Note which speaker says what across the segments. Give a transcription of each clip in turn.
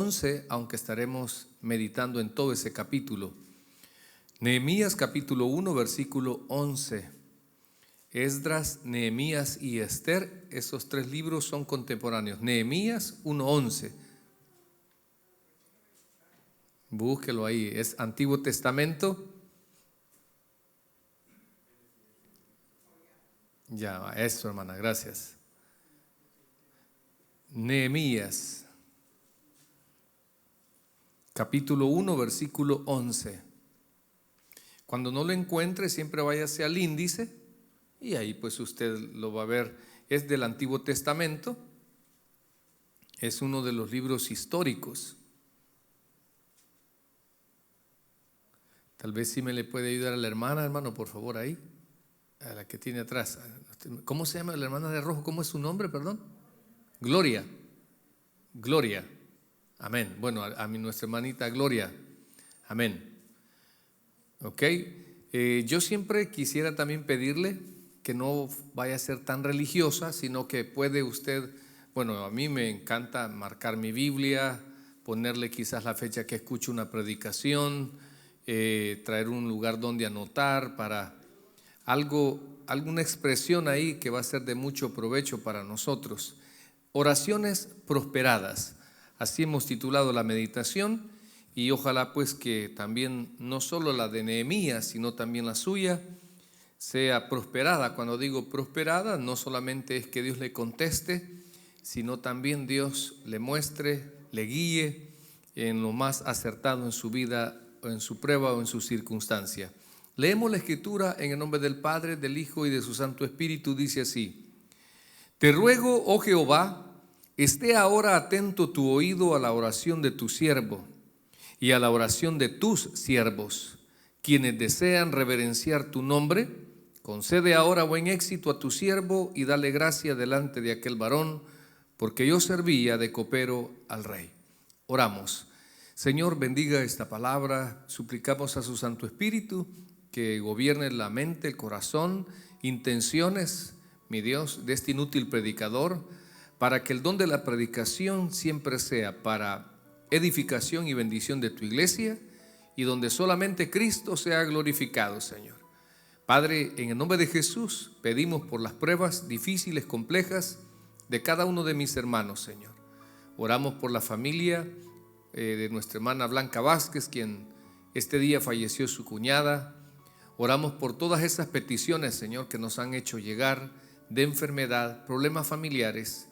Speaker 1: 11, aunque estaremos meditando en todo ese capítulo. Nehemías capítulo 1, versículo 11. Esdras, Nehemías y Esther, esos tres libros son contemporáneos. Nehemías 1:11. Búsquelo ahí, es Antiguo Testamento. Ya, eso, hermana, gracias. Nehemías capítulo 1, versículo 11. Cuando no lo encuentre, siempre váyase al índice y ahí pues usted lo va a ver. Es del Antiguo Testamento, es uno de los libros históricos. Tal vez sí me le puede ayudar a la hermana, hermano, por favor, ahí, a la que tiene atrás. ¿Cómo se llama la hermana de rojo? ¿Cómo es su nombre, perdón? Gloria. Gloria. Amén. Bueno, a nuestra hermanita Gloria. Amén. Ok. Yo siempre quisiera también pedirle que no vaya a ser tan religiosa, sino que puede usted, bueno, a mí me encanta marcar mi Biblia, ponerle quizás la fecha que escucho una predicación, traer un lugar donde anotar para alguna expresión ahí que va a ser de mucho provecho para nosotros. Oraciones prosperadas, así hemos titulado la meditación, y ojalá pues que también no solo la de Nehemías, sino también la suya sea prosperada. Cuando digo prosperada, no solamente es que Dios le conteste, sino también Dios le muestre, le guíe en lo más acertado en su vida, en su prueba o en su circunstancia. Leemos la Escritura en el nombre del Padre, del Hijo y de su Santo Espíritu. Dice así: Te ruego, oh Jehová, esté ahora atento tu oído a la oración de tu siervo y a la oración de tus siervos, quienes desean reverenciar tu nombre. Concede ahora buen éxito a tu siervo y dale gracia delante de aquel varón, porque yo servía de copero al rey. Oramos. Señor, bendiga esta palabra. Suplicamos a su Santo Espíritu que gobierne la mente, el corazón, intenciones, mi Dios, de este inútil predicador, para que el don de la predicación siempre sea para edificación y bendición de tu iglesia, y donde solamente Cristo sea glorificado, Señor. Padre, en el nombre de Jesús, pedimos por las pruebas difíciles, complejas de cada uno de mis hermanos, Señor. Oramos por la familia de nuestra hermana Blanca Vázquez, quien este día falleció su cuñada. Oramos por todas esas peticiones, Señor, que nos han hecho llegar de enfermedad, problemas familiares,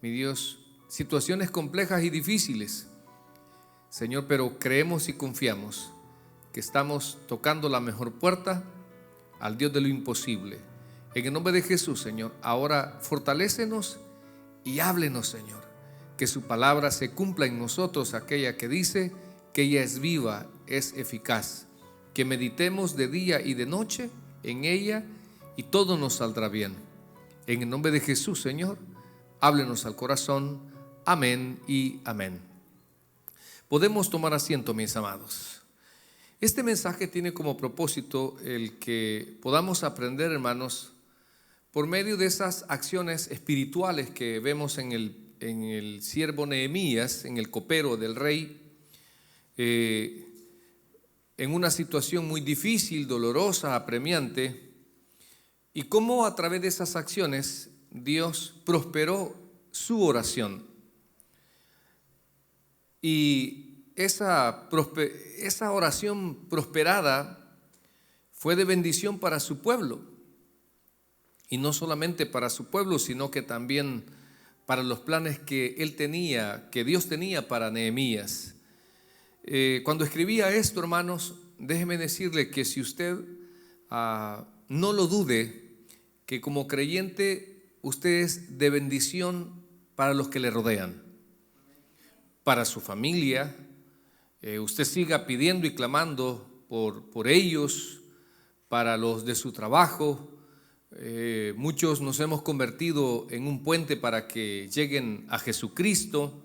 Speaker 1: mi Dios, situaciones complejas y difíciles, Señor, pero creemos y confiamos que estamos tocando la mejor puerta al Dios de lo imposible. En el nombre de Jesús, Señor, ahora fortalécenos y háblenos, Señor, que su palabra se cumpla en nosotros, aquella que dice que ella es viva, es eficaz, que meditemos de día y de noche en ella y todo nos saldrá bien. En el nombre de Jesús, Señor, háblenos al corazón. Amén y amén. Podemos tomar asiento, mis amados. Este mensaje tiene como propósito el que podamos aprender, hermanos, por medio de esas acciones espirituales que vemos en el siervo Nehemías, en el copero del rey, en una situación muy difícil, dolorosa, apremiante, y cómo a través de esas acciones Dios prosperó su oración. Y esa oración prosperada fue de bendición para su pueblo. Y no solamente para su pueblo, sino que también para los planes que él tenía, que Dios tenía para Nehemías. Cuando escribía esto, hermanos, déjeme decirle que si usted no lo dude, que como creyente usted es de bendición para los que le rodean, para su familia. Usted siga pidiendo y clamando por ellos, para los de su trabajo. Muchos nos hemos convertido en un puente para que lleguen a Jesucristo.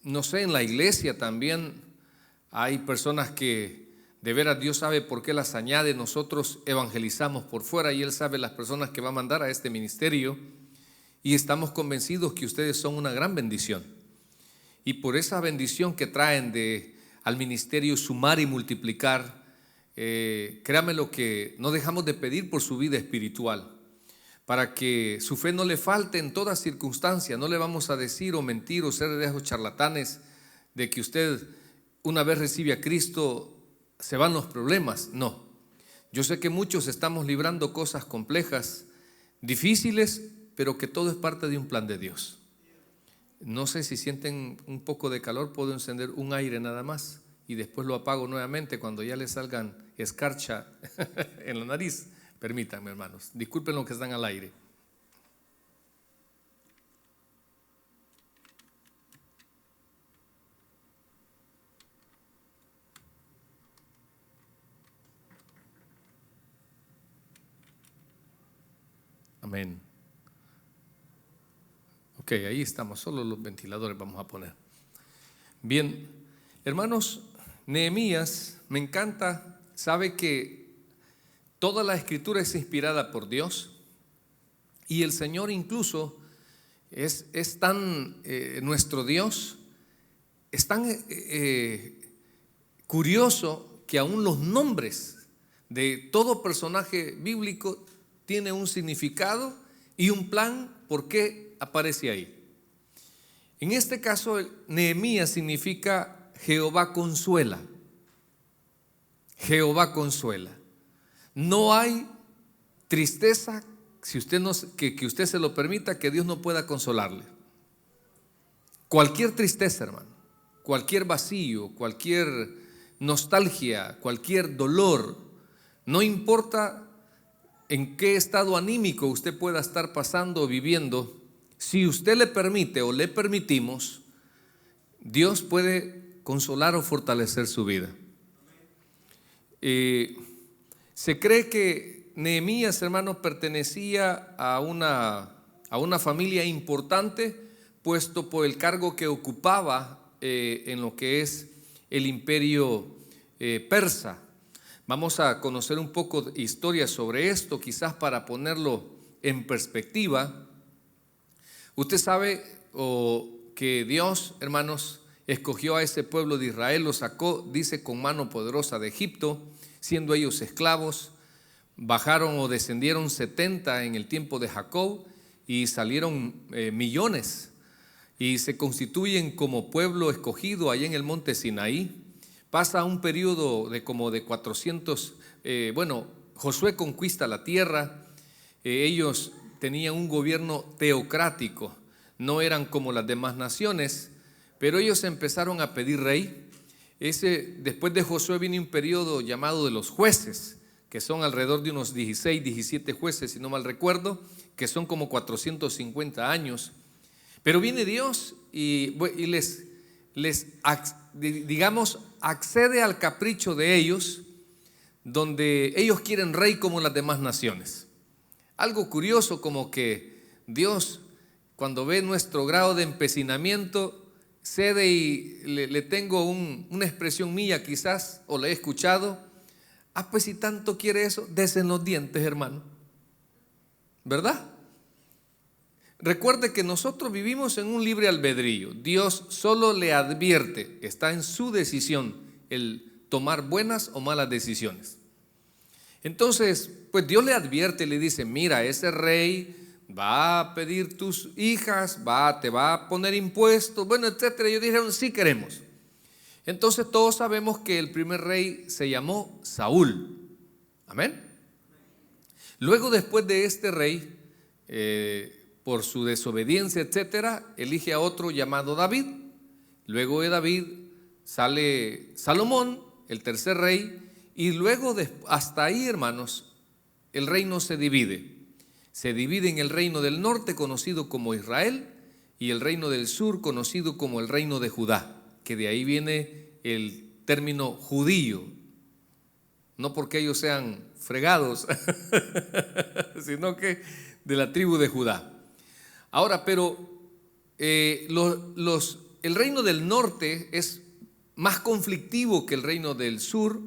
Speaker 1: No sé, en la iglesia también hay personas que de veras Dios sabe por qué las añade. Nosotros evangelizamos por fuera y Él sabe las personas que va a mandar a este ministerio, y estamos convencidos que ustedes son una gran bendición. y por esa bendición que traen al ministerio sumar y multiplicar. Créame lo que no dejamos de pedir por su vida espiritual, para que su fe no le falte en toda circunstancia. No le vamos a decir o mentir o ser de esos charlatanes de que usted una vez recibe a Cristo se van los problemas. No, yo sé que muchos estamos librando cosas complejas, difíciles, pero que todo es parte de un plan de Dios. No sé si sienten un poco de calor, puedo encender un aire nada más y después lo apago nuevamente cuando ya le salgan escarcha en la nariz. Permítanme, hermanos, disculpen los que están al aire. Amén. Ok, ahí estamos, solo los ventiladores vamos a poner. Bien, hermanos, Nehemías me encanta, sabe que toda la escritura es inspirada por Dios y el Señor incluso es tan, nuestro Dios es tan curioso que aún los nombres de todo personaje bíblico tiene un significado y un plan por qué aparece ahí. En este caso, Nehemías significa Jehová consuela. Jehová consuela. No hay tristeza, si usted que usted se lo permita, que Dios no pueda consolarle. Cualquier tristeza, hermano, cualquier vacío, cualquier nostalgia, cualquier dolor, no importa en qué estado anímico usted pueda estar pasando o viviendo, si usted le permite o le permitimos, Dios puede consolar o fortalecer su vida. Se cree que Nehemías, hermanos, pertenecía a una familia importante, puesto por el cargo que ocupaba en lo que es el imperio persa. Vamos a conocer un poco de historia sobre esto, quizás para ponerlo en perspectiva. Usted sabe que Dios, hermanos, escogió a ese pueblo de Israel, lo sacó, dice, con mano poderosa de Egipto, siendo ellos esclavos. Bajaron o descendieron 70 en el tiempo de Jacob y salieron millones y se constituyen como pueblo escogido allá en el monte Sinaí. Pasa un periodo de como de 400, Josué conquista la tierra. Ellos tenían un gobierno teocrático, no eran como las demás naciones, pero ellos empezaron a pedir rey. Después de Josué viene un periodo llamado de los jueces, que son alrededor de unos 16, 17 jueces, si no mal recuerdo, que son como 450 años. Pero viene Dios y digamos, accede al capricho de ellos, donde ellos quieren rey como las demás naciones. Algo curioso, como que Dios, cuando ve nuestro grado de empecinamiento, cede y le tengo una expresión mía quizás, o la he escuchado: pues si tanto quiere eso, dese en los dientes, hermano. ¿Verdad? Recuerde que nosotros vivimos en un libre albedrío. Dios solo le advierte, está en su decisión el tomar buenas o malas decisiones. Entonces, pues Dios le advierte, le dice: mira, ese rey va a pedir tus hijas, te va a poner impuestos, bueno, etcétera. Ellos dijeron: sí queremos. Entonces todos sabemos que el primer rey se llamó Saúl. Amén. Luego, después de este rey, por su desobediencia, etcétera, elige a otro llamado David. Luego de David sale Salomón, el tercer rey, y luego hasta ahí, hermanos, el reino se divide. Se divide en el reino del norte, conocido como Israel, y el reino del sur, conocido como el reino de Judá, que de ahí viene el término judío, no porque ellos sean fregados, sino que de la tribu de Judá. Ahora, pero el reino del norte es más conflictivo que el reino del sur.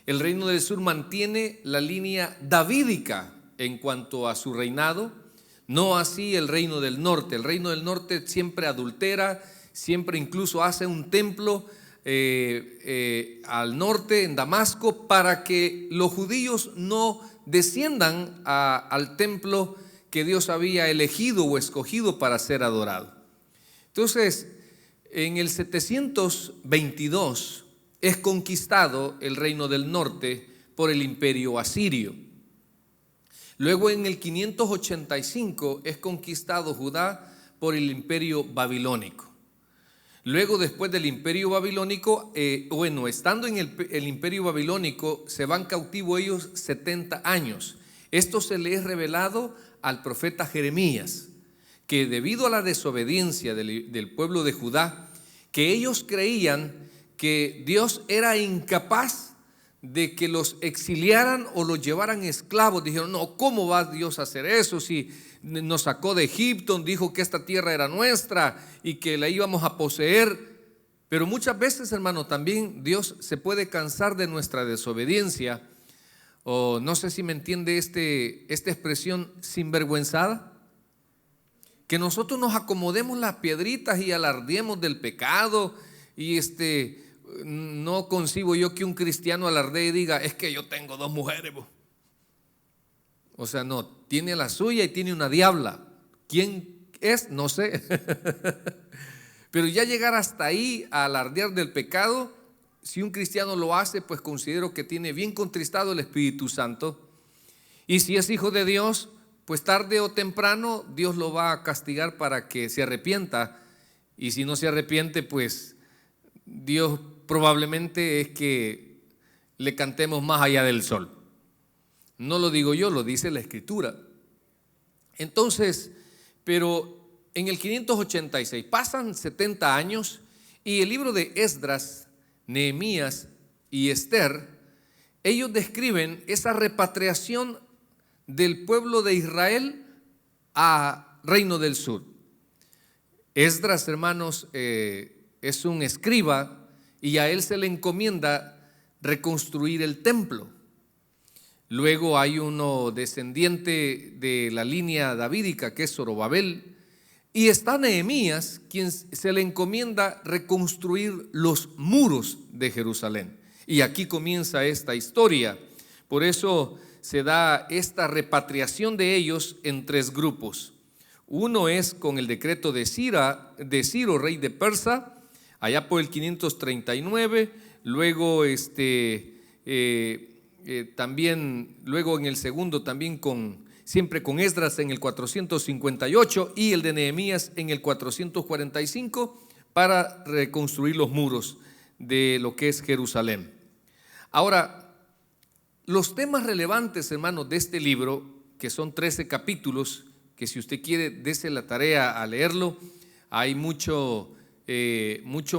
Speaker 1: El reino del sur mantiene la línea davídica en cuanto a su reinado, no así el reino del norte. El reino del norte siempre adultera, siempre incluso hace un templo al norte, en Damasco, para que los judíos no desciendan al templo que Dios había elegido o escogido para ser adorado. Entonces, en el 722 es conquistado el reino del norte por el imperio asirio. Luego en el 585 es conquistado Judá por el imperio babilónico. Luego, después del imperio babilónico, estando en el imperio babilónico, se van cautivos ellos 70 años. Esto se le es revelado al profeta Jeremías, que debido a la desobediencia del pueblo de Judá, que ellos creían que Dios era incapaz de que los exiliaran o los llevaran esclavos. Dijeron: no, ¿cómo va Dios a hacer eso? Si nos sacó de Egipto, dijo que esta tierra era nuestra y que la íbamos a poseer. Pero muchas veces, hermano, también Dios se puede cansar de nuestra desobediencia, o no sé si me entiende esta expresión, sinvergüenzada. Que nosotros nos acomodemos las piedritas y alardeemos del pecado. Y no concibo yo que un cristiano alardee y diga: es que yo tengo 2 mujeres. O sea, no, tiene la suya y tiene una diabla. ¿Quién es? No sé. Pero ya llegar hasta ahí a alardear del pecado, si un cristiano lo hace, pues considero que tiene bien contristado el Espíritu Santo. Y si es hijo de Dios, pues tarde o temprano Dios lo va a castigar para que se arrepienta. Y si no se arrepiente, pues Dios probablemente es que le cantemos más allá del sol. No lo digo yo, lo dice la Escritura. Entonces, pero en el 586 pasan 70 años y el libro de Esdras, Nehemías y Esther, ellos describen esa repatriación del pueblo de Israel a Reino del Sur. Esdras, hermanos, es un escriba y a él se le encomienda reconstruir el templo. Luego hay uno descendiente de la línea davídica, que es Zorobabel, y está Nehemías, quien se le encomienda reconstruir los muros de Jerusalén. Y aquí comienza esta historia. Por eso se da esta repatriación de ellos en 3 grupos. Uno es con el decreto de Ciro, rey de Persa, allá por el 539. Luego también, luego en el segundo también siempre con Esdras en el 458 y el de Nehemías en el 445 para reconstruir los muros de lo que es Jerusalén. Ahora, los temas relevantes, hermanos, de este libro, que son 13 capítulos, que si usted quiere, dése la tarea a leerlo. Hay mucho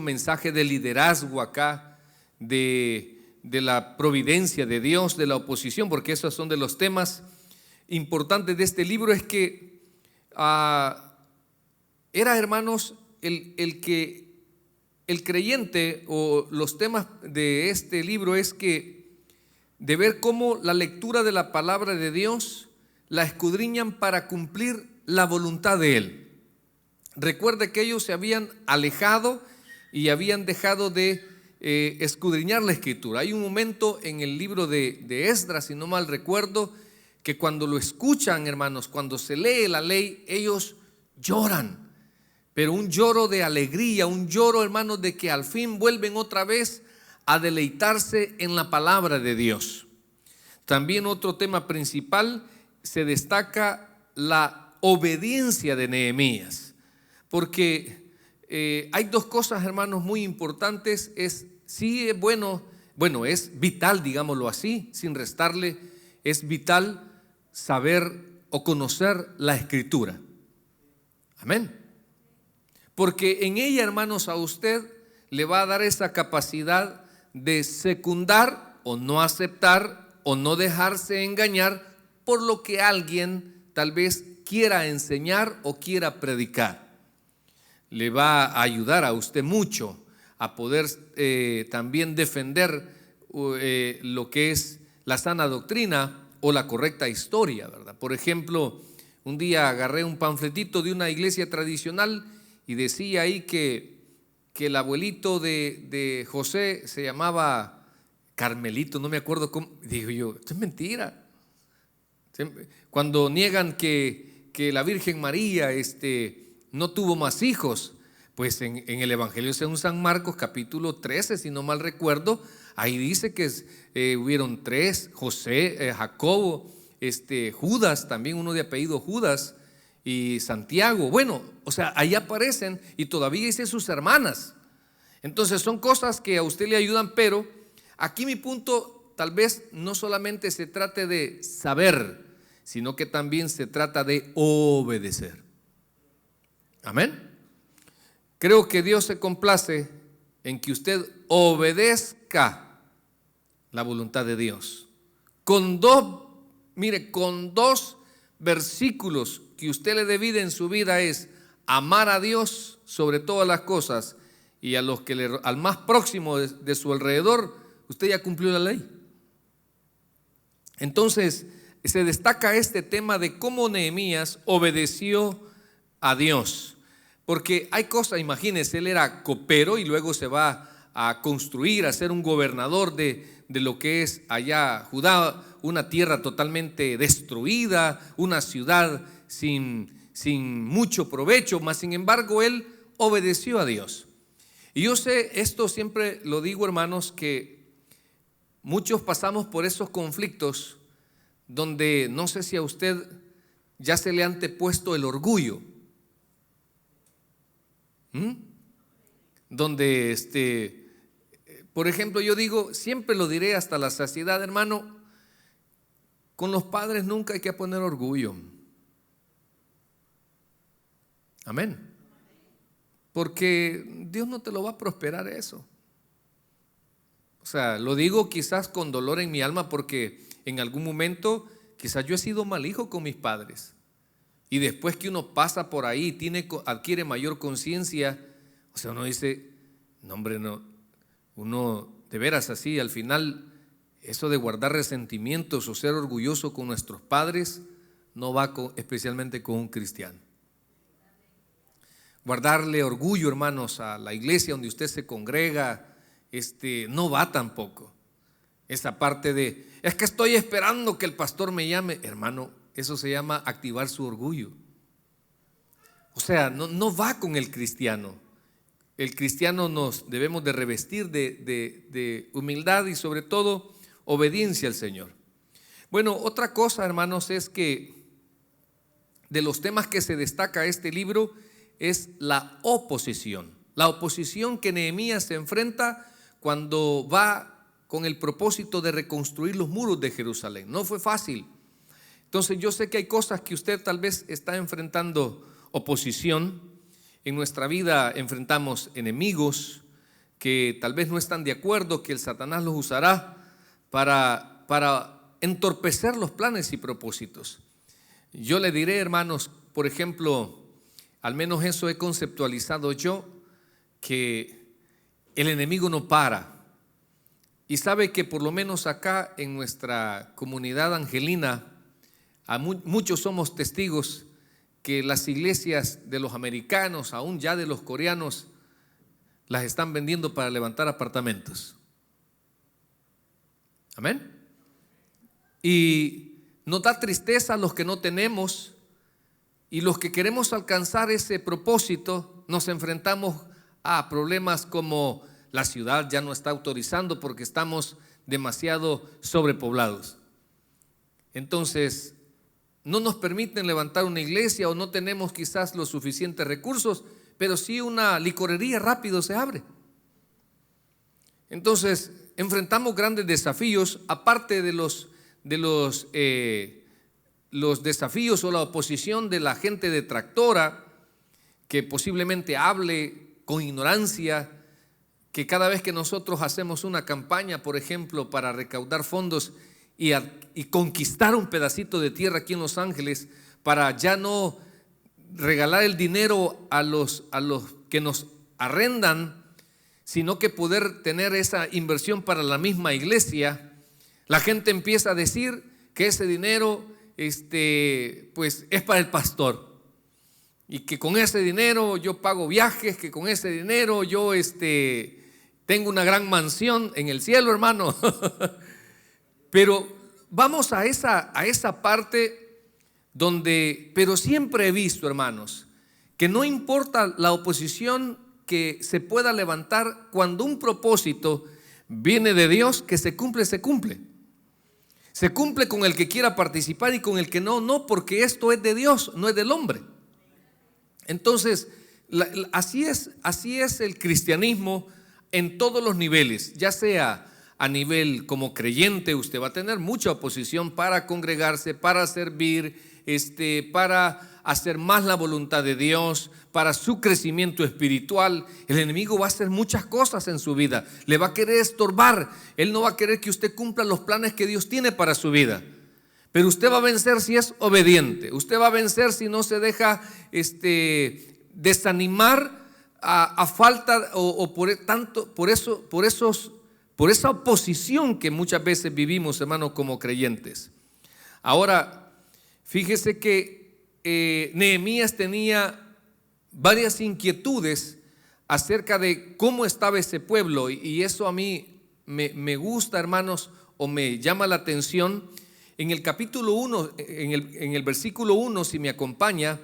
Speaker 1: mensaje de liderazgo acá, de la providencia de Dios, de la oposición, porque esos son de los temas importantes de este libro. Es que era, hermanos, el creyente, o los temas de este libro es que de ver cómo la lectura de la palabra de Dios la escudriñan para cumplir la voluntad de Él. Recuerde que ellos se habían alejado y habían dejado de escudriñar la Escritura. Hay un momento en el libro de Esdras, si no mal recuerdo, que cuando lo escuchan, hermanos, cuando se lee la ley, ellos lloran, pero un lloro de alegría, un lloro, hermanos, de que al fin vuelven otra vez a deleitarse en la palabra de Dios. También otro tema principal, se destaca la obediencia de Nehemías, porque hay 2 cosas, hermanos, muy importantes. Es vital, digámoslo así, sin restarle, es vital saber o conocer la Escritura. Amén. Porque en ella, hermanos, a usted le va a dar esa capacidad de secundar o no aceptar o no dejarse engañar por lo que alguien tal vez quiera enseñar o quiera predicar. Le va a ayudar a usted mucho a poder también defender lo que es la sana doctrina o la correcta historia, ¿verdad? Por ejemplo, un día agarré un panfletito de una iglesia tradicional y decía ahí que que el abuelito de José se llamaba Carmelito, no me acuerdo cómo. Digo yo, esto es mentira. Cuando niegan que la Virgen María no tuvo más hijos, pues en el Evangelio según San Marcos capítulo 13, si no mal recuerdo, ahí dice que hubieron 3, José, Jacobo, Judas, también uno de apellido Judas, y Santiago. Bueno, o sea, ahí aparecen, y todavía dice sus hermanas. Entonces son cosas que a usted le ayudan, pero aquí mi punto tal vez no solamente se trate de saber, sino que también se trata de obedecer. Amén. Creo que Dios se complace en que usted obedezca la voluntad de Dios. Con dos versículos que usted le dé vida en su vida es amar a Dios sobre todas las cosas y a los que al más próximo de su alrededor, usted ya cumplió la ley. Entonces se destaca este tema de cómo Nehemías obedeció a Dios. Porque hay cosas, imagínense, él era copero y luego se va a construir, a ser un gobernador de lo que es allá Judá, una tierra totalmente destruida, una ciudad sin mucho provecho, mas sin embargo él obedeció a Dios. Y yo sé, esto siempre lo digo, hermanos, que muchos pasamos por esos conflictos donde no sé si a usted ya se le ha antepuesto el orgullo. Donde por ejemplo, yo digo, siempre lo diré hasta la saciedad, hermano, con los padres nunca hay que poner orgullo. Amén. Porque Dios no te lo va a prosperar eso. O sea, lo digo quizás con dolor en mi alma porque en algún momento quizás yo he sido mal hijo con mis padres. Y después que uno pasa por ahí, adquiere mayor conciencia, o sea, uno dice, no hombre, no, uno de veras así, al final, eso de guardar resentimientos o ser orgulloso con nuestros padres, no va especialmente con un cristiano. Guardarle orgullo, hermanos, a la iglesia donde usted se congrega, no va tampoco. Esa parte de, es que estoy esperando que el pastor me llame, hermano, eso se llama activar su orgullo. O sea, no va con el cristiano. El cristiano nos debemos de revestir de humildad y sobre todo obediencia al Señor. Bueno, otra cosa, hermanos, es que de los temas que se destaca este libro es la oposición. La oposición que Nehemías se enfrenta cuando va con el propósito de reconstruir los muros de Jerusalén. No fue fácil. Entonces yo sé que hay cosas que usted tal vez está enfrentando oposición. En nuestra vida enfrentamos enemigos que tal vez no están de acuerdo, que el Satanás los usará para entorpecer los planes y propósitos. Yo le diré, hermanos, por ejemplo, al menos eso he conceptualizado yo, que el enemigo no para. Y sabe que por lo menos acá en nuestra comunidad angelina, muchos somos testigos que las iglesias de los americanos, aún ya de los coreanos, las están vendiendo para levantar apartamentos. Amén. Y nos da tristeza a los que no tenemos, y los que queremos alcanzar ese propósito nos enfrentamos a problemas como la ciudad ya no está autorizando porque estamos demasiado sobrepoblados. Entonces no nos permiten levantar una iglesia o no tenemos quizás los suficientes recursos, pero sí una licorería rápido se abre. Entonces enfrentamos grandes desafíos, aparte de los desafíos o la oposición de la gente detractora que posiblemente hable con ignorancia, que cada vez que nosotros hacemos una campaña, por ejemplo, para recaudar fondos y conquistar un pedacito de tierra aquí en Los Ángeles, para ya no regalar el dinero a los que nos arrendan, sino que poder tener esa inversión para la misma iglesia, la gente empieza a decir que ese dinero pues es para el pastor. y que con ese dinero yo pago viajes, que con ese dinero yo tengo una gran mansión en el cielo, hermano. Pero vamos a esa parte donde, pero siempre he visto, hermanos, que no importa la oposición que se pueda levantar, cuando un propósito viene de Dios, que se cumple, se cumple. Se cumple con el que quiera participar y con el que no, porque esto es de Dios, no es del hombre. Entonces, así es el cristianismo en todos los niveles, ya sea a nivel como creyente. Usted va a tener mucha oposición para congregarse, para servir, para hacer más la voluntad de Dios, para su crecimiento espiritual. El enemigo va a hacer muchas cosas en su vida, le va a querer estorbar. Él no va a querer que usted cumpla los planes que Dios tiene para su vida. Pero usted va a vencer si es obediente. Usted va a vencer si no se deja desanimar a falta o por esa oposición que muchas veces vivimos, hermanos, como creyentes. Ahora, fíjese que Nehemías tenía varias inquietudes acerca de cómo estaba ese pueblo, y eso a mí me gusta, hermanos, o me llama la atención. En el capítulo 1, en el versículo 1, si me acompaña,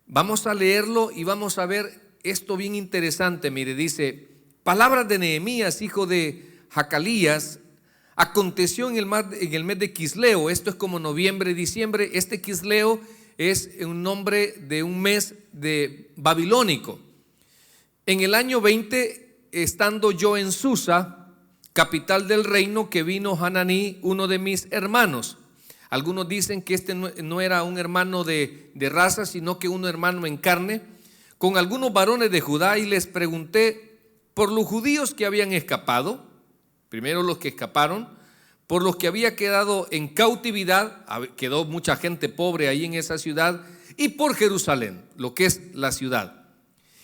Speaker 1: vamos a leerlo y vamos a ver esto bien interesante. Mire, dice: palabras de Nehemías, hijo de Jacalías, aconteció en el mes de Quisleo. Esto es como noviembre, diciembre. Este Quisleo es un nombre de un mes de babilónico. En el año 20, estando yo en Susa, capital del reino, que vino Hananí, uno de mis hermanos. Algunos dicen que no era un hermano de raza, sino que un hermano en carne, con algunos varones de Judá, y les pregunté por los judíos que habían escapado, primero los que escaparon, por los que había quedado en cautividad, quedó mucha gente pobre ahí en esa ciudad, y por Jerusalén, lo que es la ciudad.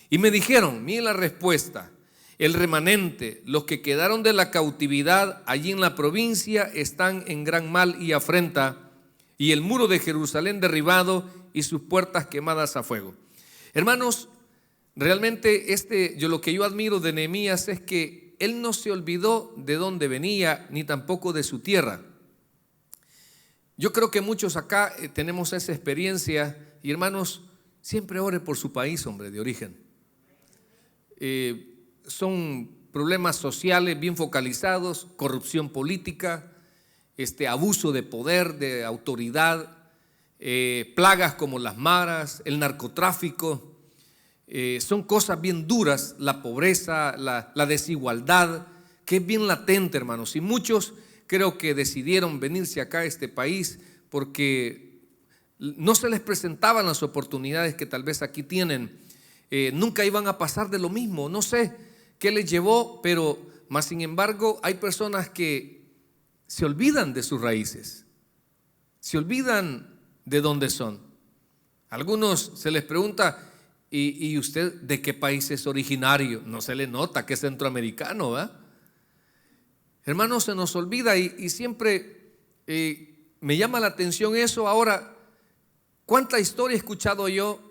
Speaker 1: Y me dijeron, miren la respuesta: el remanente, los que quedaron de la cautividad allí en la provincia, están en gran mal y afrenta, y el muro de Jerusalén derribado y sus puertas quemadas a fuego. Hermanos, realmente lo que yo admiro de Nehemías es que él no se olvidó de dónde venía, ni tampoco de su tierra. Yo creo que muchos acá tenemos esa experiencia, y hermanos, siempre ore por su país, hombre, de origen. Son problemas sociales bien focalizados, corrupción política, abuso de poder, de autoridad, plagas como las maras, el narcotráfico. Son cosas bien duras, la pobreza, la desigualdad, que es bien latente, hermanos. Y muchos creo que decidieron venirse acá a este país porque no se les presentaban las oportunidades que tal vez aquí tienen. Nunca iban a pasar de lo mismo, no sé qué les llevó, pero más sin embargo hay personas que se olvidan de sus raíces, se olvidan de dónde son. Algunos se les pregunta: ¿y usted de qué país es originario? No se le nota que es centroamericano, ¿verdad? Hermanos, se nos olvida y siempre me llama la atención eso. Ahora, ¿cuánta historia he escuchado yo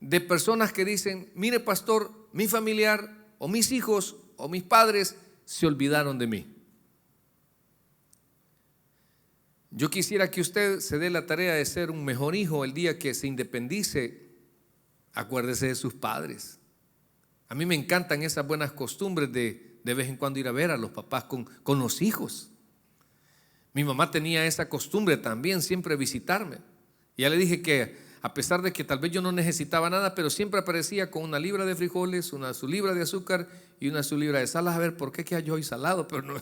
Speaker 1: de personas que dicen: mire, pastor, mi familiar o mis hijos o mis padres se olvidaron de mí? Yo quisiera que usted se dé la tarea de ser un mejor hijo. El día que se independice, acuérdese de sus padres. A mí me encantan esas buenas costumbres de vez en cuando ir a ver a los papás con los hijos. Mi mamá tenía esa costumbre también, siempre visitarme. Y ya le dije que a pesar de que tal vez yo no necesitaba nada, pero siempre aparecía con una libra de frijoles, su libra de azúcar y su libra de sal. A ver, ¿por qué queda yo hoy salado? Pero no,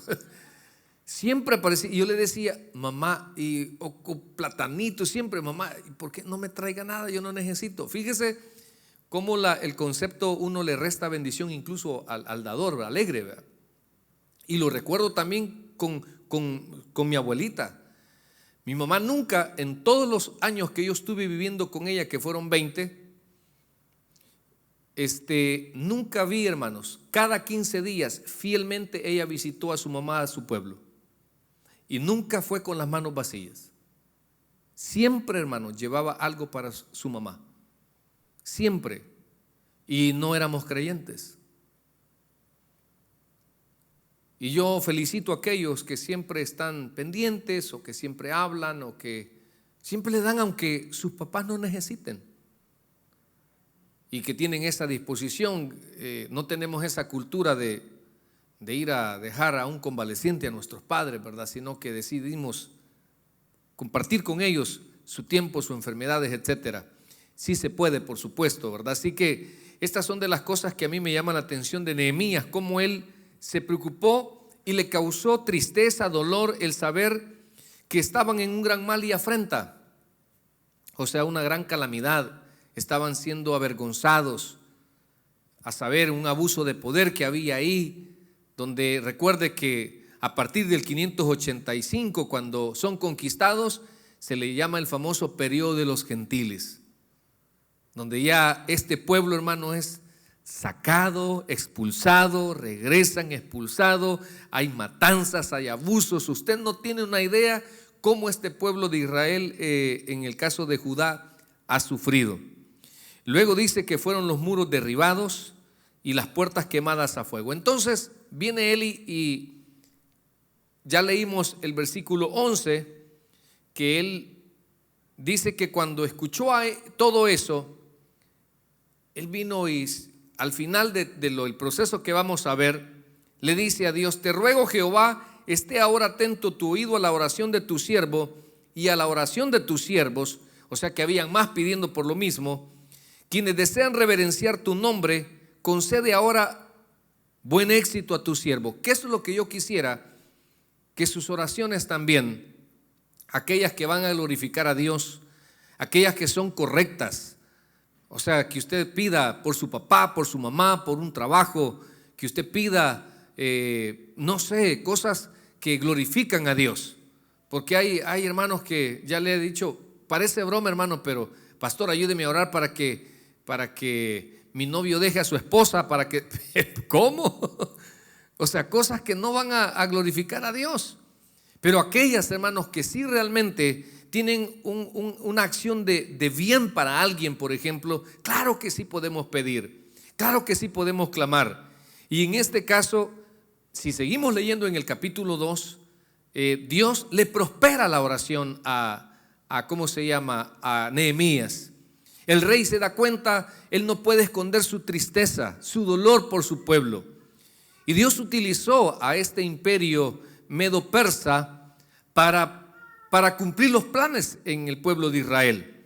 Speaker 1: siempre aparecía. Y yo le decía: mamá, o platanito, siempre, mamá, ¿y por qué no me traiga nada? Yo no necesito. Fíjese cómo el concepto uno le resta bendición incluso al dador, alegre, ¿verdad? Y lo recuerdo también con mi abuelita. Mi mamá nunca, en todos los años que yo estuve viviendo con ella, que fueron 20, nunca vi, hermanos, cada 15 días fielmente ella visitó a su mamá, a su pueblo, y nunca fue con las manos vacías. Siempre, hermanos, llevaba algo para su mamá. siempre, y no éramos creyentes. Y yo felicito a aquellos que siempre están pendientes o que siempre hablan o que siempre le dan aunque sus papás no necesiten, y que tienen esa disposición. No tenemos esa cultura de ir a dejar a un convaleciente a nuestros padres, ¿verdad? Sino que decidimos compartir con ellos su tiempo, sus enfermedades, etcétera. Sí se puede, por supuesto, ¿verdad? Así que estas son de las cosas que a mí me llaman la atención de Nehemías, cómo él se preocupó y le causó tristeza, dolor el saber que estaban en un gran mal y afrenta, o sea, una gran calamidad. Estaban siendo avergonzados, a saber, un abuso de poder que había ahí, donde recuerde que a partir del 585, cuando son conquistados, se le llama el famoso periodo de los gentiles, donde ya este pueblo, hermano, es sacado, expulsado, regresan expulsado, hay matanzas, hay abusos. Usted no tiene una idea cómo este pueblo de Israel, en el caso de Judá, ha sufrido. Luego dice que fueron los muros derribados y las puertas quemadas a fuego. Entonces viene él y ya leímos el versículo 11, que él dice que cuando escuchó todo eso, él vino y al final del proceso que vamos a ver, le dice a Dios: te ruego, Jehová, esté ahora atento tu oído a la oración de tu siervo y a la oración de tus siervos. O sea que habían más pidiendo por lo mismo. Quienes desean reverenciar tu nombre, concede ahora buen éxito a tu siervo. Que eso es lo que yo quisiera, que sus oraciones también, aquellas que van a glorificar a Dios, aquellas que son correctas, o sea, que usted pida por su papá, por su mamá, por un trabajo, que usted pida, no sé, cosas que glorifican a Dios. Porque hay hermanos que ya le he dicho, parece broma, hermano, pero pastor, ayúdeme a orar para que mi novio deje a su esposa, para que, ¿cómo? O sea, cosas que no van a glorificar a Dios. Pero aquellas, hermanos, que sí realmente tienen una acción de bien para alguien, por ejemplo, claro que sí podemos pedir, claro que sí podemos clamar. Y en este caso, si seguimos leyendo en el capítulo 2, Dios le prospera la oración ¿cómo se llama? A Nehemías. El rey se da cuenta, él no puede esconder su tristeza, su dolor por su pueblo. Y Dios utilizó a este imperio medo-persa para cumplir los planes en el pueblo de Israel.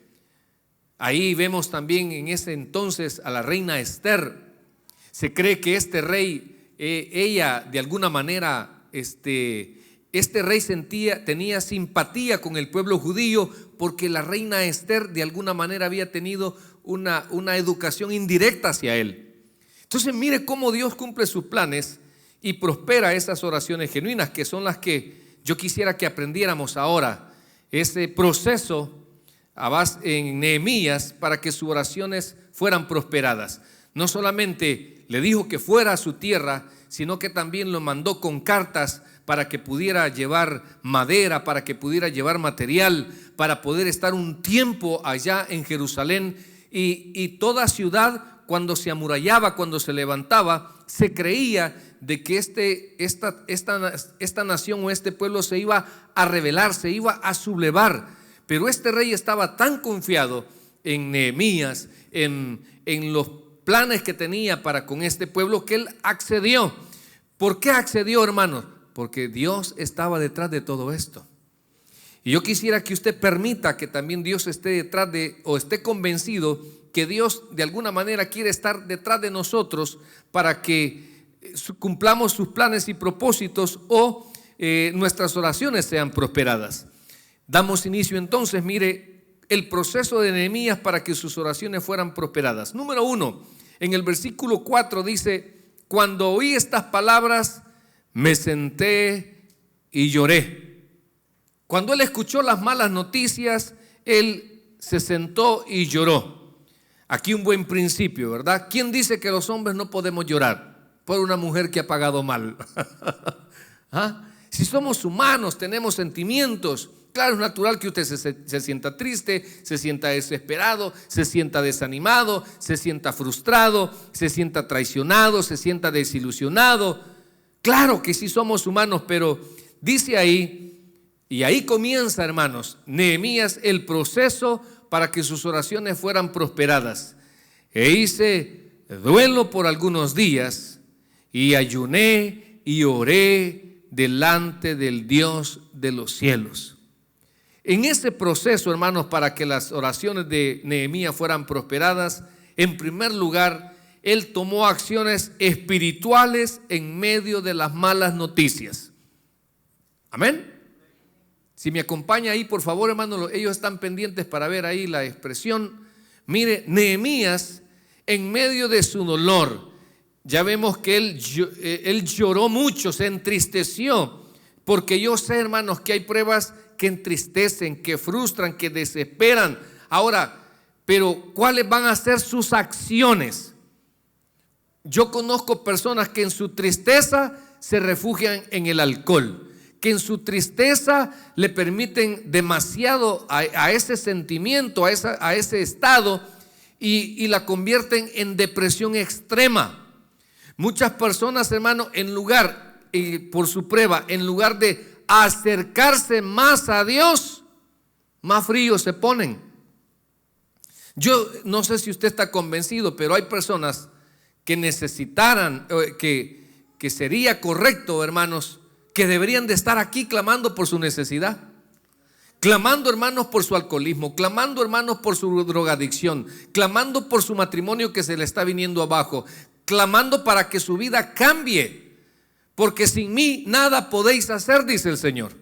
Speaker 1: Ahí vemos también en ese entonces a la reina Esther. Se cree que este rey, ella de alguna manera, este rey tenía simpatía con el pueblo judío, porque la reina Esther de alguna manera había tenido una educación indirecta hacia él. Entonces mire cómo Dios cumple sus planes y prospera esas oraciones genuinas, que son las que yo quisiera que aprendiéramos ahora, ese proceso en Nehemías para que sus oraciones fueran prosperadas. No solamente le dijo que fuera a su tierra, sino que también lo mandó con cartas para que pudiera llevar madera, para que pudiera llevar material, para poder estar un tiempo allá en Jerusalén. Y toda ciudad, cuando se amurallaba, cuando se levantaba, se creía de que esta nación o este pueblo se iba a rebelar, se iba a sublevar. Pero este rey estaba tan confiado en Nehemías, en los planes que tenía para con este pueblo, que él accedió. ¿Por qué accedió, hermanos? Porque Dios estaba detrás de todo esto. Y yo quisiera que usted permita que también Dios esté detrás o esté convencido que Dios de alguna manera quiere estar detrás de nosotros para que cumplamos sus planes y propósitos, o nuestras oraciones sean prosperadas. Damos inicio entonces, mire, el proceso de Nehemías para que sus oraciones fueran prosperadas. Número 1, en el versículo 4 dice: cuando oí estas palabras, me senté y lloré. Cuando él escuchó las malas noticias, él se sentó y lloró. Aquí un buen principio, ¿verdad? ¿Quién dice que los hombres no podemos llorar por una mujer que ha pagado mal? ¿Ah? Si somos humanos, tenemos sentimientos, Claro, es natural que usted se sienta triste, se sienta desesperado, se sienta desanimado, se sienta frustrado, se sienta traicionado, se sienta desilusionado. Claro que sí somos humanos, pero dice ahí, y ahí comienza, hermanos, Nehemías, el proceso para que sus oraciones fueran prosperadas. E hice duelo por algunos días y ayuné y oré delante del Dios de los cielos. En ese proceso, hermanos, para que las oraciones de Nehemías fueran prosperadas, en primer lugar, él tomó acciones espirituales en medio de las malas noticias. Amén. Si me acompaña ahí, por favor, hermanos, ellos están pendientes para ver ahí la expresión. Mire, Nehemías, en medio de su dolor, ya vemos que él lloró mucho, se entristeció, porque yo sé, hermanos, que hay pruebas que entristecen, que frustran, que desesperan. Ahora, pero ¿cuáles van a ser sus acciones? Yo conozco personas que en su tristeza se refugian en el alcohol, que en su tristeza le permiten demasiado a ese sentimiento, a ese estado, y la convierten en depresión extrema. Muchas personas, hermano, por su prueba, en lugar de acercarse más a Dios, más fríos se ponen. Yo no sé si usted está convencido, pero hay personas que necesitaran, que sería correcto, hermanos, que deberían de estar aquí clamando por su necesidad, clamando, hermanos, por su alcoholismo, clamando, hermanos, por su drogadicción, clamando por su matrimonio que se le está viniendo abajo, clamando para que su vida cambie, porque sin mí nada podéis hacer, dice el Señor.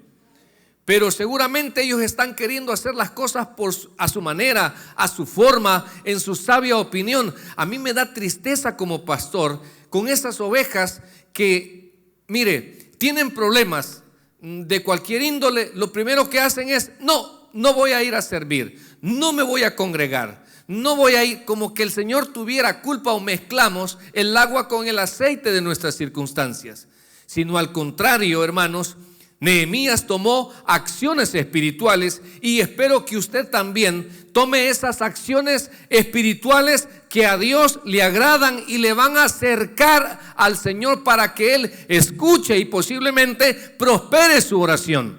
Speaker 1: Pero seguramente ellos están queriendo hacer las cosas a su manera, a su forma, en su sabia opinión. A mí me da tristeza como pastor con esas ovejas que, mire, tienen problemas de cualquier índole. Lo primero que hacen es, no voy a ir a servir, no me voy a congregar, no voy a ir, como que el Señor tuviera culpa, o mezclamos el agua con el aceite de nuestras circunstancias. Sino al contrario, hermanos, Nehemías tomó acciones espirituales, y espero que usted también tome esas acciones espirituales que a Dios le agradan y le van a acercar al Señor para que Él escuche y posiblemente prospere su oración.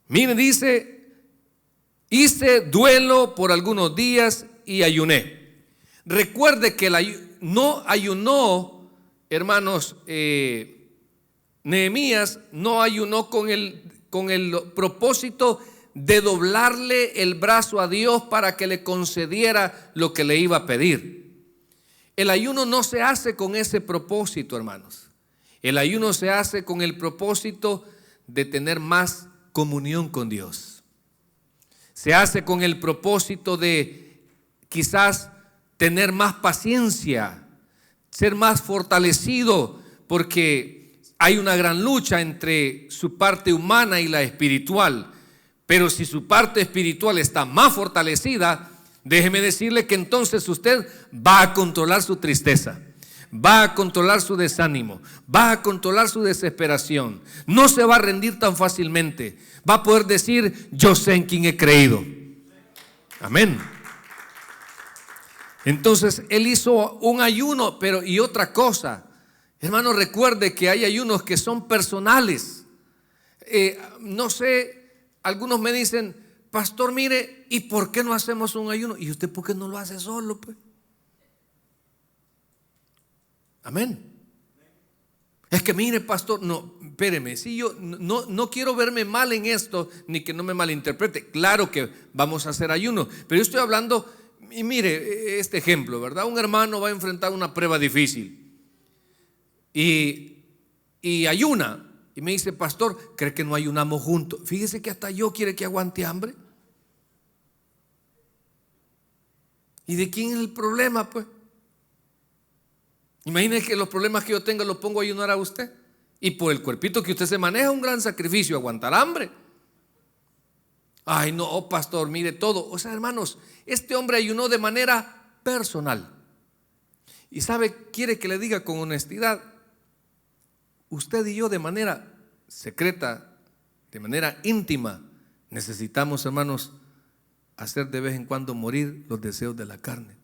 Speaker 1: Mire, dice, hice duelo por algunos días y ayuné. Recuerde que no ayunó, hermanos, Nehemías no ayunó con el propósito de doblarle el brazo a Dios para que le concediera lo que le iba a pedir. El ayuno no se hace con ese propósito, hermanos. El ayuno se hace con el propósito de tener más comunión con Dios. Se hace con el propósito de quizás tener más paciencia, ser más fortalecido, porque hay una gran lucha entre su parte humana y la espiritual. Pero si su parte espiritual está más fortalecida, déjeme decirle que entonces usted va a controlar su tristeza, va a controlar su desánimo, va a controlar su desesperación. No se va a rendir tan fácilmente. Va a poder decir, yo sé en quién he creído. Amén. Entonces él hizo un ayuno, pero y otra cosa, hermano, recuerde que hay ayunos que son personales. No sé, algunos me dicen, pastor, mire, ¿y por qué no hacemos un ayuno? ¿Y usted por qué no lo hace solo, pues? Amén. Es que mire, pastor, no, espéreme, si yo no quiero verme mal en esto, ni que no me malinterprete. Claro que vamos a hacer ayuno, pero yo estoy hablando, y mire este ejemplo, ¿verdad? Un hermano va a enfrentar una prueba difícil y ayuna, y me dice, pastor, ¿cree que no ayunamos juntos? Fíjese que hasta yo quiere que aguante hambre. ¿Y de quién es el problema, pues? Imagínese que los problemas que yo tenga los pongo a ayunar a usted, y por el cuerpito que usted se maneja, un gran sacrificio aguantar hambre. Ay, no, pastor, mire todo. O sea, hermanos, este hombre ayunó de manera personal. Y sabe, quiere que le diga con honestidad, usted y yo de manera secreta de manera íntima, necesitamos, hermanos, hacer de vez en cuando morir los deseos de la carne.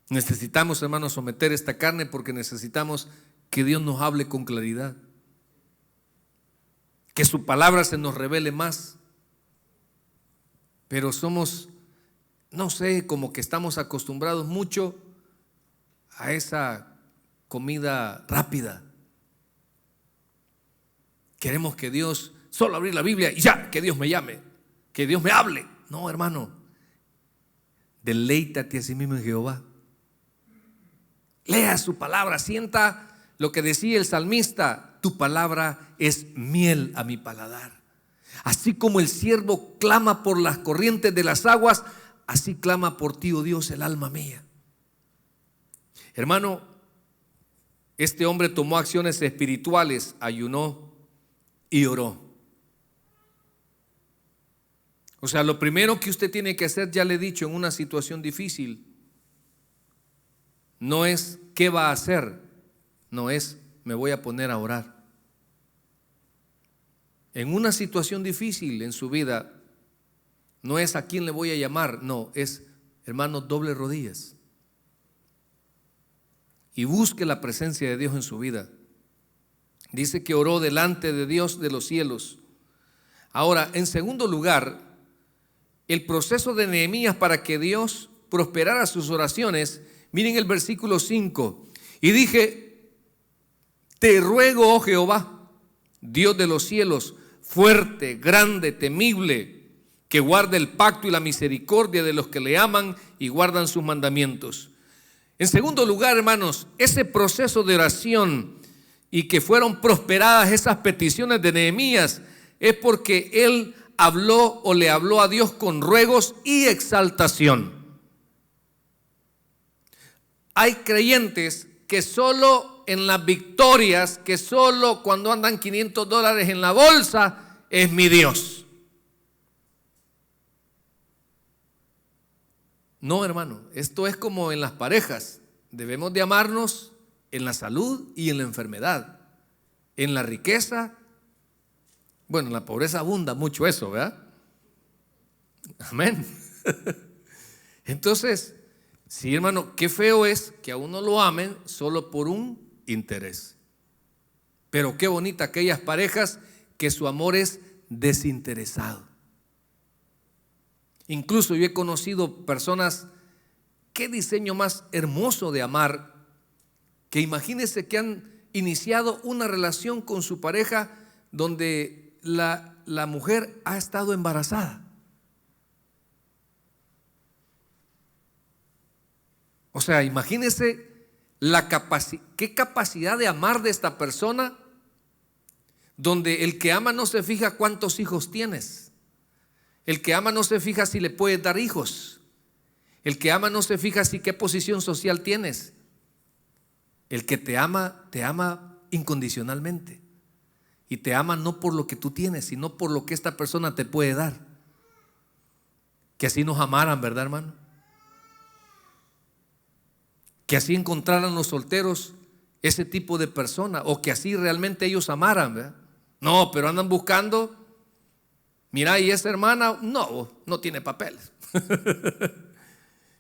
Speaker 1: Necesitamos, hermanos, someter esta carne porque necesitamos que Dios nos hable con claridad, que su palabra se nos revele más. Pero somos, no sé, como que estamos acostumbrados mucho a esa comida rápida. Queremos que Dios, solo abrir la Biblia y ya, que Dios me llame, que Dios me hable. No, hermano, deleítate a sí mismo en Jehová. Lea su palabra, sienta lo que decía el salmista: tu palabra es miel a mi paladar. Así como el siervo clama por las corrientes de las aguas, así clama por ti, oh Dios, el alma mía. Hermano, este hombre tomó acciones espirituales, ayunó y oró. O sea, lo primero que usted tiene que hacer, ya le he dicho, en una situación difícil, no es qué va a hacer, no es me voy a poner a orar. En una situación difícil en su vida, no es a quién le voy a llamar, no, es, hermano, doble rodillas y busque la presencia de Dios en su vida. Dice que oró delante de Dios de los cielos. Ahora, en segundo lugar, el proceso de Nehemías para que Dios prosperara sus oraciones. Miren el versículo 5. Y dije: te ruego, oh Jehová, Dios de los cielos, fuerte, grande, temible, que guarde el pacto y la misericordia de los que le aman y guardan sus mandamientos. En segundo lugar, hermanos, ese proceso de oración y que fueron prosperadas esas peticiones de Nehemías es porque él habló o le habló a Dios con ruegos y exaltación. Hay creyentes que solo en las victorias, que solo cuando andan $500 en la bolsa, es mi Dios. No, hermano, esto es como en las parejas. Debemos de amarnos en la salud y en la enfermedad, en la riqueza. Bueno, en la pobreza abunda mucho eso, ¿verdad? Amén. Entonces, sí, hermano, qué feo es que a uno lo amen solo por un interés. Pero qué bonita aquellas parejas que su amor es desinteresado. Incluso yo he conocido personas, qué diseño más hermoso de amar, que imagínense que han iniciado una relación con su pareja donde la mujer ha estado embarazada. O sea, imagínense qué capacidad de amar de esta persona, donde el que ama no se fija cuántos hijos tienes. El que ama no se fija si le puedes dar hijos. El que ama no se fija si qué posición social tienes. El que te ama incondicionalmente. Y te ama no por lo que tú tienes, sino por lo que esta persona te puede dar. Que así nos amaran, ¿verdad, hermano? Que así encontraran los solteros ese tipo de persona, o que así realmente ellos amaran, ¿verdad? No, pero andan buscando. Mira, y esa hermana, no tiene papeles.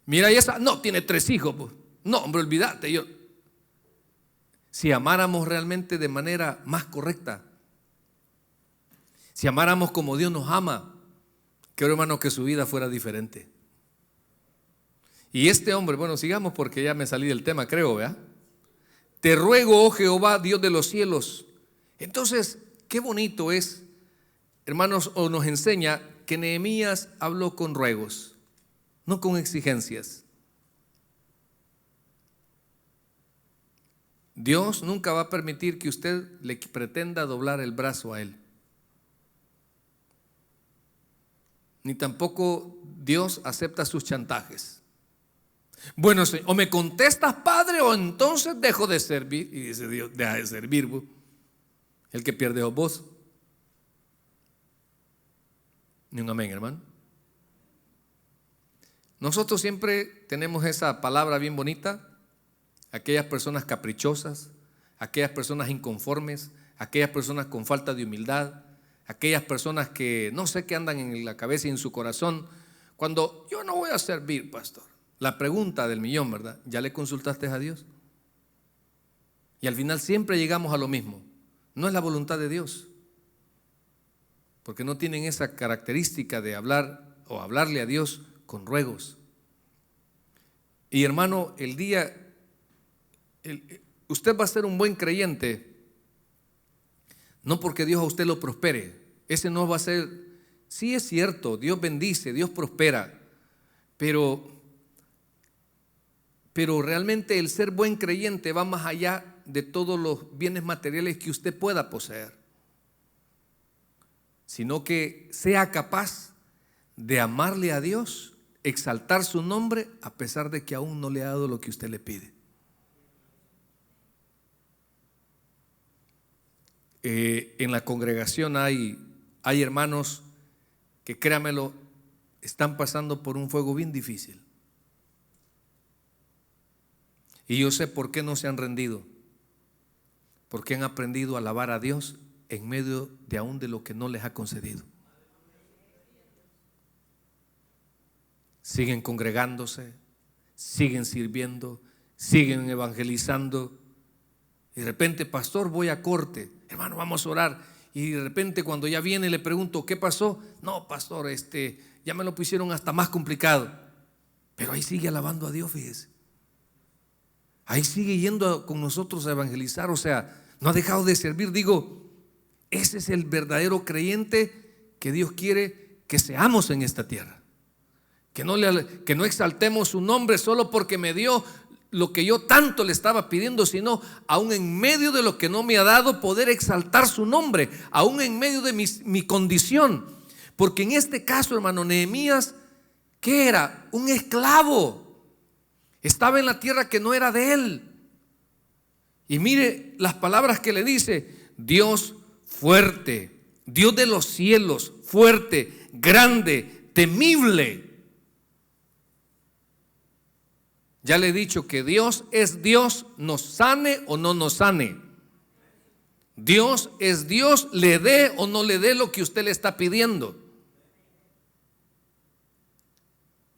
Speaker 1: Mira, y esa, no, tiene 3 hijos. Pues. No, hombre, olvídate. Si amáramos realmente de manera más correcta, si amáramos como Dios nos ama, quiero, hermano, que su vida fuera diferente. Y este hombre, bueno, sigamos porque ya me salí del tema, creo, ¿verdad? Te ruego, oh Jehová, Dios de los cielos. Entonces, qué bonito es, hermanos, o nos enseña que Nehemías habló con ruegos, no con exigencias. Dios nunca va a permitir que usted le pretenda doblar el brazo a Él. Ni tampoco Dios acepta sus chantajes. Bueno, o me contestas, Padre, o entonces dejo de servir. Y dice Dios, deja de servir, vos. El que pierde es vos. Ni un amén, hermano. Nosotros siempre tenemos esa palabra bien bonita. Aquellas personas caprichosas, aquellas personas inconformes, aquellas personas con falta de humildad, aquellas personas que no sé qué andan en la cabeza y en su corazón, cuando yo no voy a servir, pastor. La pregunta del millón, ¿verdad? ¿Ya le consultaste a Dios? Y al final siempre llegamos a lo mismo. No es la voluntad de Dios, porque no tienen esa característica de hablar o hablarle a Dios con ruegos. Y hermano, usted va a ser un buen creyente, no porque Dios a usted lo prospere. Ese no va a ser, sí es cierto, Dios bendice, Dios prospera, pero realmente el ser buen creyente va más allá de todos los bienes materiales que usted pueda poseer, sino que sea capaz de amarle a Dios, exaltar su nombre a pesar de que aún no le ha dado lo que usted le pide. En la congregación hay hermanos que, créamelo, están pasando por un fuego bien difícil. Y yo sé por qué no se han rendido, porque han aprendido a alabar a Dios en medio de aún de lo que no les ha concedido. Siguen congregándose, siguen sirviendo, siguen evangelizando. Y de repente, pastor, voy a corte, hermano, vamos a orar. Y de repente cuando ya viene le pregunto, ¿qué pasó? No, pastor, ya me lo pusieron hasta más complicado. Pero ahí sigue alabando a Dios, fíjese. Ahí sigue yendo con nosotros a evangelizar, o sea, no ha dejado de servir. Digo, ese es el verdadero creyente que Dios quiere que seamos en esta tierra. Que no exaltemos su nombre solo porque me dio lo que yo tanto le estaba pidiendo, sino aún en medio de lo que no me ha dado, poder exaltar su nombre, aún en medio de mi condición. Porque en este caso, hermano, Nehemías, ¿qué era? Un esclavo. Estaba en la tierra que no era de él. Y mire las palabras que le dice: Dios fuerte, Dios de los cielos, fuerte, grande, temible. Ya le he dicho que Dios es Dios, nos sane o no nos sane. Dios es Dios, le dé o no le dé lo que usted le está pidiendo.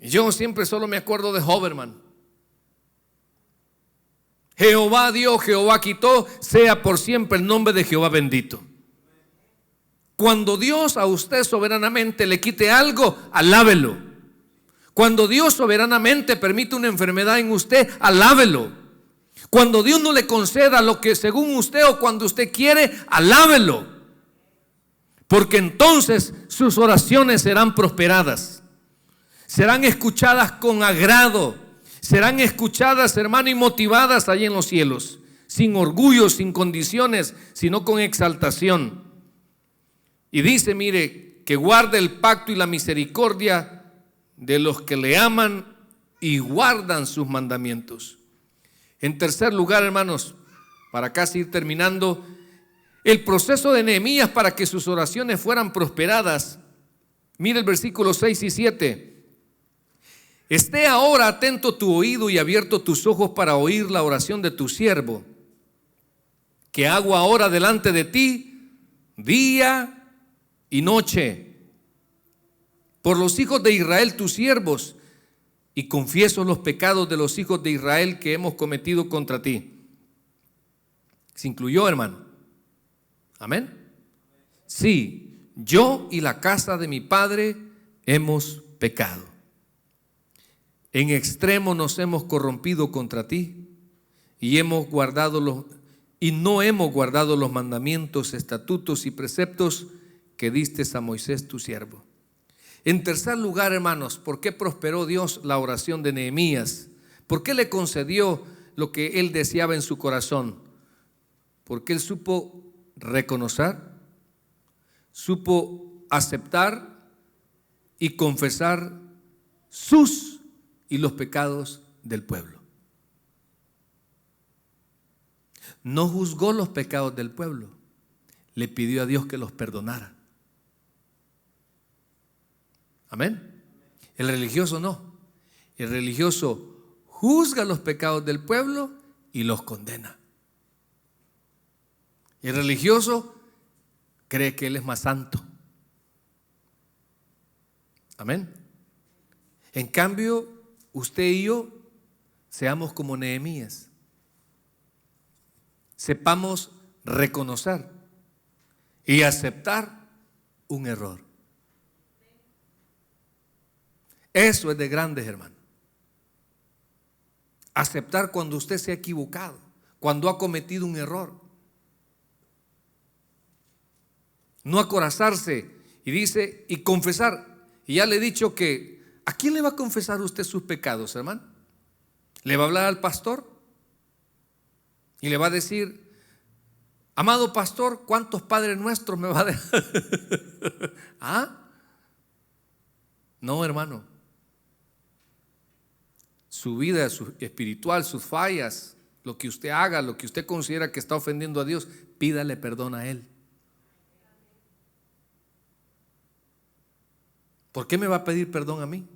Speaker 1: Y yo siempre solo me acuerdo de Job, hermano. Jehová dio, Jehová quitó, sea por siempre el nombre de Jehová bendito. Cuando Dios a usted soberanamente le quite algo, alábelo. Cuando Dios soberanamente permite una enfermedad en usted, alábelo. Cuando Dios no le conceda lo que según usted o cuando usted quiere, alábelo. Porque entonces sus oraciones serán prosperadas, serán escuchadas con agrado, serán escuchadas, hermano, y motivadas allí en los cielos, sin orgullo, sin condiciones, sino con exaltación. Y dice, mire, que guarde el pacto y la misericordia de los que le aman y guardan sus mandamientos. En tercer lugar, hermanos, para casi ir terminando, el proceso de Nehemías para que sus oraciones fueran prosperadas. Mire el versículo 6 y 7. Esté ahora atento tu oído y abierto tus ojos para oír la oración de tu siervo, que hago ahora delante de ti día y noche, por los hijos de Israel tus siervos, y confieso los pecados de los hijos de Israel que hemos cometido contra ti. ¿Se incluyó, hermano? Amén. Sí, yo y la casa de mi padre hemos pecado. En extremo nos hemos corrompido contra ti y no hemos guardado los mandamientos, estatutos y preceptos que diste a Moisés tu siervo. En tercer lugar, hermanos, ¿por qué prosperó Dios la oración de Nehemías? ¿Por qué le concedió lo que él deseaba en su corazón? Porque él supo reconocer, supo aceptar y confesar sus y los pecados del pueblo. No juzgó los pecados del pueblo, le pidió a Dios que los perdonara. Amén. El religioso no. El religioso juzga los pecados del pueblo y los condena. Y el religioso cree que él es más santo. Amén. En cambio, usted y yo seamos como Nehemías. Sepamos reconocer y aceptar un error. Eso es de grandes, hermano. Aceptar cuando usted se ha equivocado, cuando ha cometido un error. No acorazarse y dice, y confesar. Y ya le he dicho que, ¿a quién le va a confesar usted sus pecados, hermano? ¿Le va a hablar al pastor? Y le va a decir, amado pastor, ¿cuántos padres nuestros me va a dejar? ¿Ah? No, hermano. Su vida, su espiritual, sus fallas, lo que usted haga, lo que usted considera que está ofendiendo a Dios, pídale perdón a Él. ¿Por qué me va a pedir perdón a mí?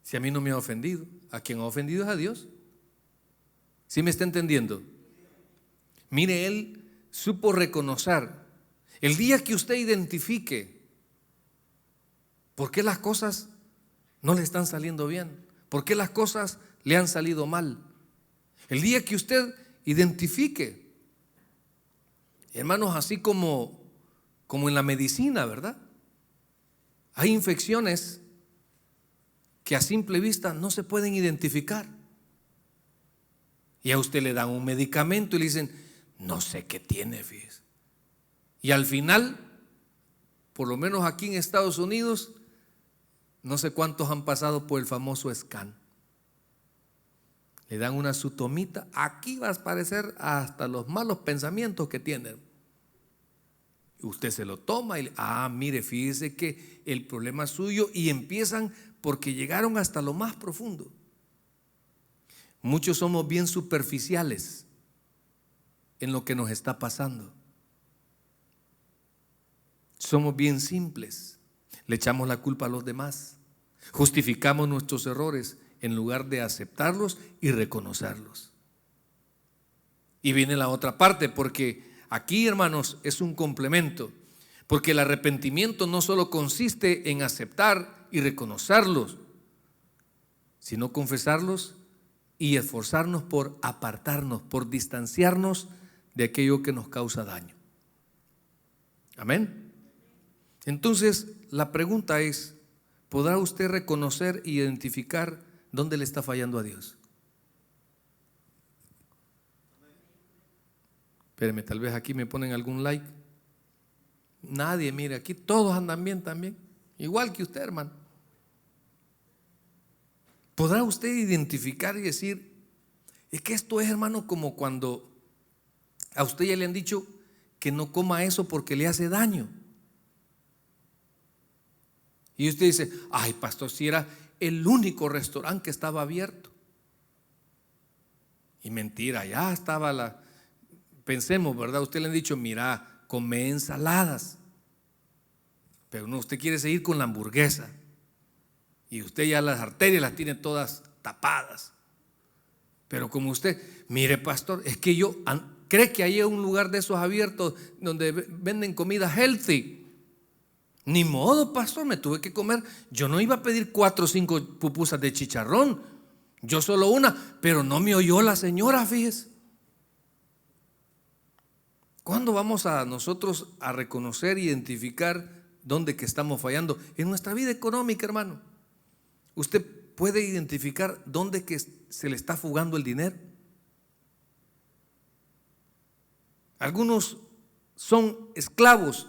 Speaker 1: Si a mí no me ha ofendido. A quien ha ofendido es a Dios. ¿Sí me está entendiendo? Mire, Él supo reconocer. El día que usted identifique por qué las cosas no le están saliendo bien, por qué las cosas le han salido mal, el día que usted identifique, hermanos, así como en la medicina, ¿verdad? Hay infecciones que a simple vista no se pueden identificar. Y a usted le dan un medicamento y le dicen, no sé qué tiene, fíjese. Y al final, por lo menos aquí en Estados Unidos, no sé cuántos han pasado por el famoso scan. Le dan una sutomita, aquí va a aparecer hasta los malos pensamientos que tienen. Usted se lo toma y mire, fíjese que el problema es suyo, y empiezan porque llegaron hasta lo más profundo. Muchos somos bien superficiales en lo que nos está pasando. Somos bien simples, le echamos la culpa a los demás, justificamos nuestros errores en lugar de aceptarlos y reconocerlos. Y viene la otra parte, porque aquí, hermanos, es un complemento, porque el arrepentimiento no solo consiste en aceptar y reconocerlos, sino confesarlos y esforzarnos por apartarnos, por distanciarnos de aquello que nos causa daño. Amén. Entonces, la pregunta es, ¿podrá usted reconocer e identificar dónde le está fallando a Dios? Espérenme, tal vez aquí me ponen algún like. Nadie, mire, aquí todos andan bien también, igual que usted, hermano. ¿Podrá usted identificar y decir, es que esto es, hermano, como cuando a usted ya le han dicho que no coma eso porque le hace daño? Y usted dice, ay, pastor, si era el único restaurante que estaba abierto. Y mentira, ya estaba pensemos, ¿verdad? Usted le han dicho, mira, come ensaladas. Pero no, usted quiere seguir con la hamburguesa. Y usted ya las arterias las tiene todas tapadas. Pero como usted, mire, pastor, es que yo, ¿cree que hay un lugar de esos abiertos donde venden comida healthy? Ni modo, pastor, me tuve que comer. Yo no iba a pedir 4 o 5 pupusas de chicharrón, yo solo una, pero no me oyó la señora, fíjese. ¿Cuándo vamos a nosotros a reconocer e identificar dónde que estamos fallando? En nuestra vida económica, hermano. Usted puede identificar dónde que se le está fugando el dinero. Algunos son esclavos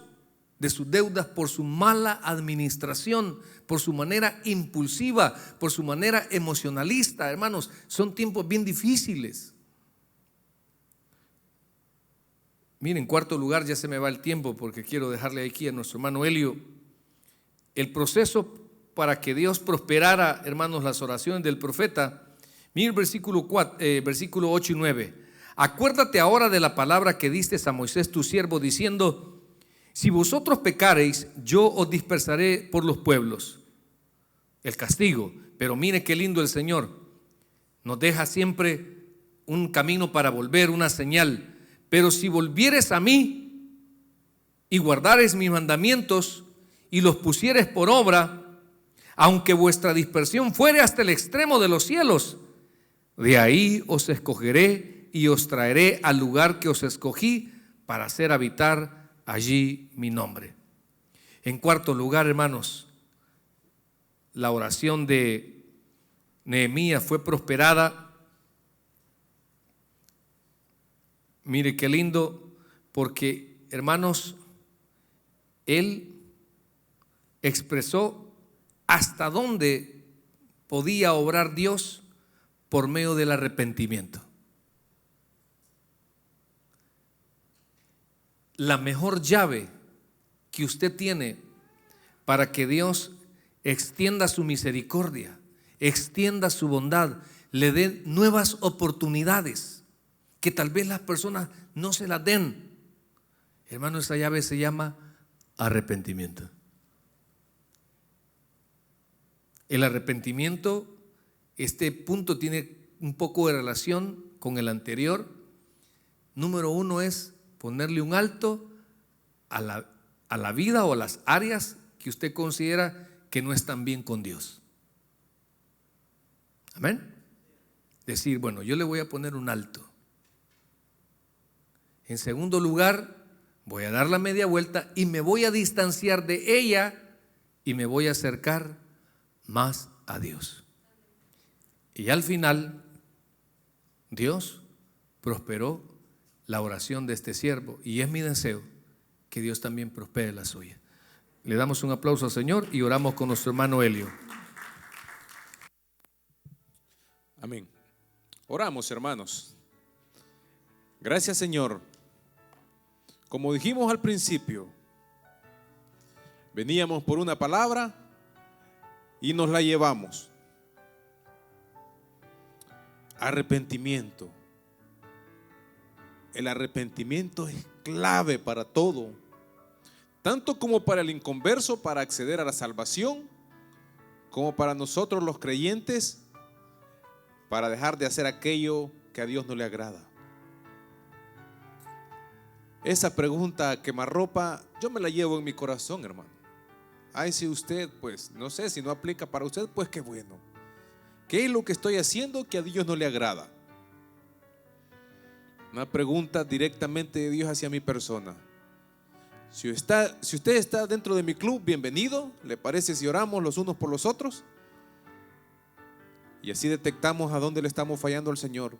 Speaker 1: de sus deudas por su mala administración, por su manera impulsiva, por su manera emocionalista. Hermanos, son tiempos bien difíciles. Miren, en cuarto lugar, ya se me va el tiempo porque quiero dejarle aquí a nuestro hermano Elio el proceso para que Dios prosperara, hermanos, las oraciones del profeta. Miren versículo 8 y 9. Acuérdate ahora de la palabra que diste a Moisés tu siervo, diciendo: si vosotros pecareis, yo os dispersaré por los pueblos. El castigo. Pero mire qué lindo el Señor. Nos deja siempre un camino para volver, una señal. Pero si volvieres a mí y guardares mis mandamientos y los pusieres por obra, aunque vuestra dispersión fuere hasta el extremo de los cielos, de ahí os escogeré y os traeré al lugar que os escogí para hacer habitar allí mi nombre. En cuarto lugar, hermanos, la oración de Nehemías fue prosperada. Mire qué lindo, porque, hermanos, él expresó hasta dónde podía obrar Dios por medio del arrepentimiento. La mejor llave que usted tiene para que Dios extienda su misericordia, extienda su bondad, le dé nuevas oportunidades que tal vez las personas no se las den. Hermano, esa llave se llama arrepentimiento. El arrepentimiento, este punto tiene un poco de relación con el anterior. Número uno es ponerle un alto a la vida o a las áreas que usted considera que no están bien con Dios. Amén. Decir, bueno, yo le voy a poner un alto. En segundo lugar, voy a dar la media vuelta y me voy a distanciar de ella y me voy a acercar más a Dios. Y al final, Dios prosperó la oración de este siervo, y es mi deseo que Dios también prospere la suya. Le damos un aplauso al Señor y oramos con nuestro hermano Helio.
Speaker 2: Amén. Oramos, hermanos. Gracias, Señor. Como dijimos al principio, veníamos por una palabra y nos la llevamos. Arrepentimiento. El arrepentimiento es clave para todo, tanto como para el inconverso para acceder a la salvación, como para nosotros los creyentes para dejar de hacer aquello que a Dios no le agrada. Esa pregunta quemarropa yo me la llevo en mi corazón, hermano. Ay, si usted, pues, no sé, si no aplica para usted, pues qué bueno. ¿Qué es lo que estoy haciendo que a Dios no le agrada? Una pregunta directamente de Dios hacia mi persona. Si usted está dentro de mi club, bienvenido. ¿Le parece si oramos los unos por los otros? Y así detectamos a dónde le estamos fallando al Señor.